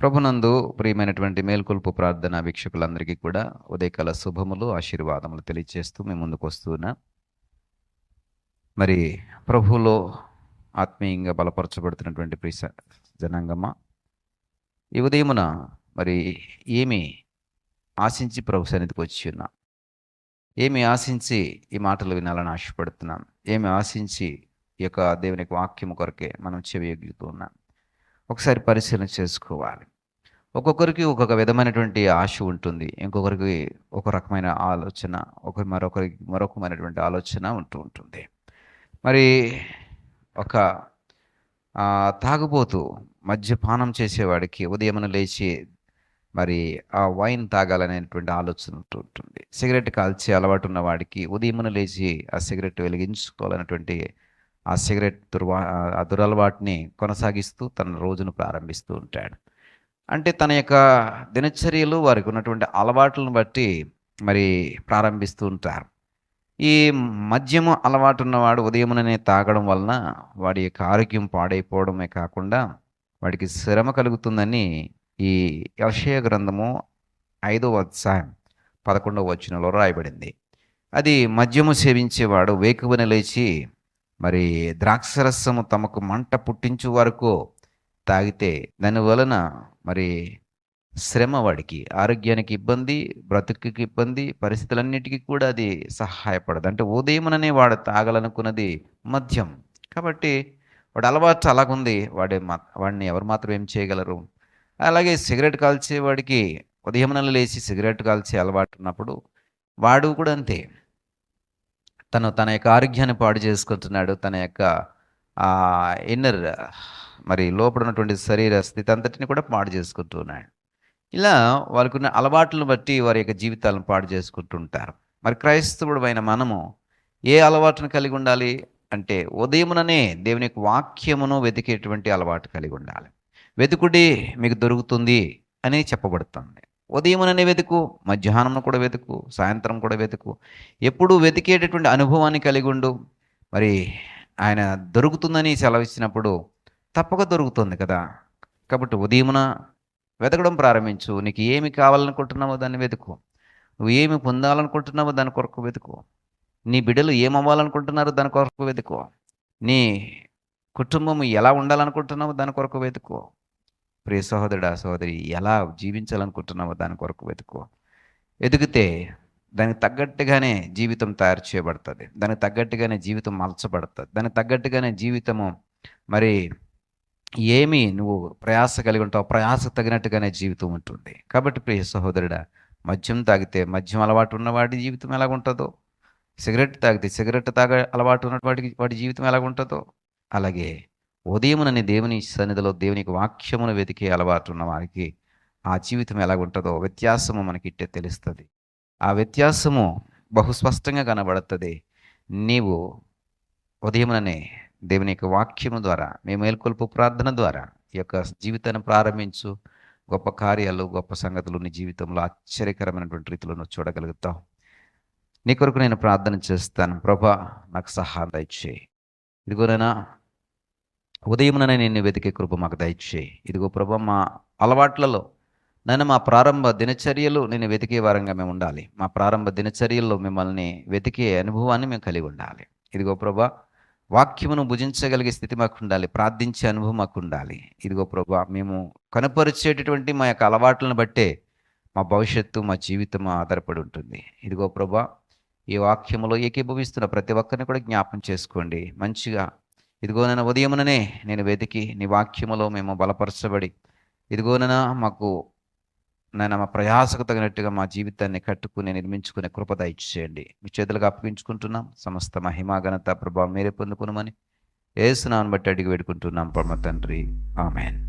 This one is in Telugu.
ప్రభునందు ప్రియమైనటువంటి మేల్కొల్పు ప్రార్థన వీక్షకులందరికీ కూడా ఉదయకాల శుభములు ఆశీర్వాదములు తెలియజేస్తూ మేము ముందుకు వస్తున్నా. మరి ప్రభువులో ఆత్మీయంగా బలపరచబడుతున్నటువంటి జనాంగమ్మ, ఈ ఉదయమున మరి ఏమి ఆశించి ప్రభు సన్నిధికి వచ్చి ఉన్నా, ఏమి ఆశించి ఈ మాటలు వినాలని ఆశపడుతున్నాం, ఏమి ఆశించి ఈ యొక్క దేవుని యొక్క వాక్యము కొరకే మనం చెవియొగ్గుతూ ఉన్నాం. ఒకసారి పరిశీలన చేసుకోవాలి. ఒక్కొక్కరికి ఒక్కొక్క విధమైనటువంటి ఆశ ఉంటుంది. ఇంకొకరికి ఒక రకమైన ఆలోచన, మరొకరికి మరొకమైనటువంటి ఆలోచన ఉంటుంది. మరి ఒక తాగుబోతూ మద్యపానం చేసేవాడికి ఉదయమున లేచి మరి ఆ వైన్ తాగాలనేటువంటి ఆలోచన ఉంటుంది. సిగరెట్ కాల్చే అలవాటు ఉన్న వాడికి ఉదయమున లేచి ఆ సిగరెట్ వెలిగించుకోవాలన్నటువంటి ఆ సిగరెట్ దురలవాటుని కొనసాగిస్తూ తన రోజును ప్రారంభిస్తూ ఉంటాడు. అంటే తన యొక్క దినచర్యలు వారికి ఉన్నటువంటి అలవాట్లను బట్టి మరి ప్రారంభిస్తూ ఉంటారు. ఈ మద్యము అలవాటు ఉన్నవాడు ఉదయముననే తాగడం వలన వాడి యొక్క ఆరోగ్యం పాడైపోవడమే కాకుండా వాడికి శ్రమ కలుగుతుందని ఈ యెషయా గ్రంథము 5వ అధ్యాయం 11వ వచనంలో రాయబడింది. అది మద్యము సేవించేవాడు వేకువన లేచి మరి ద్రాక్షరసము తమకు మంట పుట్టించు వరకు తాగితే దాని వలన మరి శ్రమ, వాడికి ఆరోగ్యానికి ఇబ్బంది, బ్రతుకుకి ఇబ్బంది, పరిస్థితులన్నిటికీ కూడా అది సహాయపడదు. అంటే ఉదయముననే వాడు తాగాలనుకున్నది మద్యం కాబట్టి వాడు అలవాటు అలాగుంది. వాడిని ఎవరు మాత్రం ఏం చేయగలరు? అలాగే సిగరెట్ కాల్చేవాడికి ఉదయమున లేచి సిగరెట్ కాల్చే అలవాటు ఉన్నప్పుడు వాడు కూడా అంతే. తన యొక్క ఆరోగ్యాన్ని పాడు చేసుకుంటున్నాడు. తన యొక్క ఇన్నర్ మరి లోపల ఉన్నటువంటి శరీర స్థితి అంతటిని కూడా పాడు చేసుకుంటూ ఉన్నాడు. ఇలా వారికి ఉన్న అలవాట్లను బట్టి వారి యొక్క జీవితాలను పాడు చేసుకుంటూ ఉంటారు. మరి క్రైస్తవుడు అయిన మనము ఏ అలవాటును కలిగి ఉండాలి అంటే ఉదయముననే దేవుని యొక్క వాక్యమును వెతికేటువంటి అలవాటు కలిగి ఉండాలి. వెతుకుడి మీకు దొరుకుతుంది అని చెప్పబడుతుంది. ఉదయముననే వెతుకు, మధ్యాహ్నం కూడా వెతుకు, సాయంత్రం కూడా వెతుకు. ఎప్పుడూ వెతికేటటువంటి అనుభవాన్ని కలిగి ఉండు. మరి ఆయన దొరుకుతుందని సెలవిచ్చినప్పుడు తప్పక దొరుకుతుంది కదా. కాబట్టి ఉదయమున వెతకడం ప్రారంభించు. నీకు ఏమి కావాలనుకుంటున్నావో దాన్ని వెతుకు. నువ్వు ఏమి పొందాలనుకుంటున్నావో దాని కొరకు వెతుకు. నీ బిడ్డలు ఏమవ్వాలనుకుంటున్నారో దాని కొరకు వెతుకు. నీ కుటుంబం ఎలా ఉండాలనుకుంటున్నావో దాని కొరకు వెతుకు. ప్రియ సహోదరుడా, సహోదరి, ఎలా జీవించాలనుకుంటున్నావో దాని కొరకు వెతుకు. ఎదిగితే దానికి తగ్గట్టుగానే జీవితం తయారు చేయబడుతుంది. దానికి తగ్గట్టుగానే జీవితం మలచబడుతుంది. దానికి తగ్గట్టుగానే జీవితము మరి ఏమి నువ్వు ప్రయాస కలిగి ఉంటావు, ప్రయాస తగినట్టుగానే జీవితం ఉంటుంది. కాబట్టి ప్రియ సహోదరుడా, మద్యం తాగితే మద్యం అలవాటు ఉన్నవాడి జీవితం ఎలాగుంటుందో, సిగరెట్ తాగితే సిగరెట్ అలవాటు ఉన్నవాడికి వాడి జీవితం ఎలాగుంటుందో, అలాగే ఉదయమునని దేవుని సన్నిధిలో దేవునికి వాక్యమును వెతికే అలవాటు ఉన్న వారికి ఆ జీవితం ఎలాగుంటుందో వ్యత్యాసము మనకిట్టే తెలుస్తుంది. ఆ వ్యత్యాసము బహుస్పష్టంగా కనబడుతుంది. నీవు ఉదయముననే దేవుని యొక్క వాక్యము ద్వారా, మీ మేల్కొల్పు ప్రార్థన ద్వారా ఈ యొక్క జీవితాన్ని ప్రారంభించు. గొప్ప కార్యాలు, గొప్ప సంగతులు నీ జీవితంలో ఆశ్చర్యకరమైనటువంటి రీతిలో నువ్వు చూడగలుగుతావు. నీ కొరకు నేను ప్రార్థన చేస్తాను. ప్రభా, నాకు సహాయం దయచేయి. ఇదిగోనైనా ఉదయముననే నిన్ను వెతికే కృప మాకు దయచేయి. ఇదిగో ప్రభా, మా అలవాట్లలో నన్ను మా ప్రారంభ దినచర్యలు నేను వెతికే వారంగా మేము ఉండాలి. మా ప్రారంభ దినచర్యల్లో మిమ్మల్ని వెతికే అనుభవాన్ని మేము కలిగి ఉండాలి. ఇదిగో ప్రభా, వాక్యమును భుజించగలిగే స్థితి మాకు ఉండాలి. ప్రార్థించే అనుభవం మాకు ఉండాలి. ఇదిగో ప్రభా, మేము కనపరిచేటటువంటి మా యొక్క అలవాట్లను బట్టే మా భవిష్యత్తు, మా జీవితం ఆధారపడి ఉంటుంది. ఇదిగో ప్రభా, ఈ వాక్యములో ఏకీభవిస్తున్న ప్రతి ఒక్కరిని కూడా జ్ఞాపం చేసుకోండి. మంచిగా ఇదిగోనైనా ఉదయముననే నేను వెతికి నీ వాక్యములో మేము బలపరచబడి ఇదిగోనైనా మాకు మా ప్రయాసకు తగినట్టుగా మా జీవితాన్ని కట్టుకుని నిర్మించుకునే కృప దయచేయండి. మీ చేతులకు అప్పగించుకుంటున్నాం. సమస్త మహిమా ఘనత ప్రభావం మీరే పొందుకునమని యేసు నామమును బట్టి అడిగి వేడుకుంటున్నాం పరమ తండ్రి. ఆమేన్.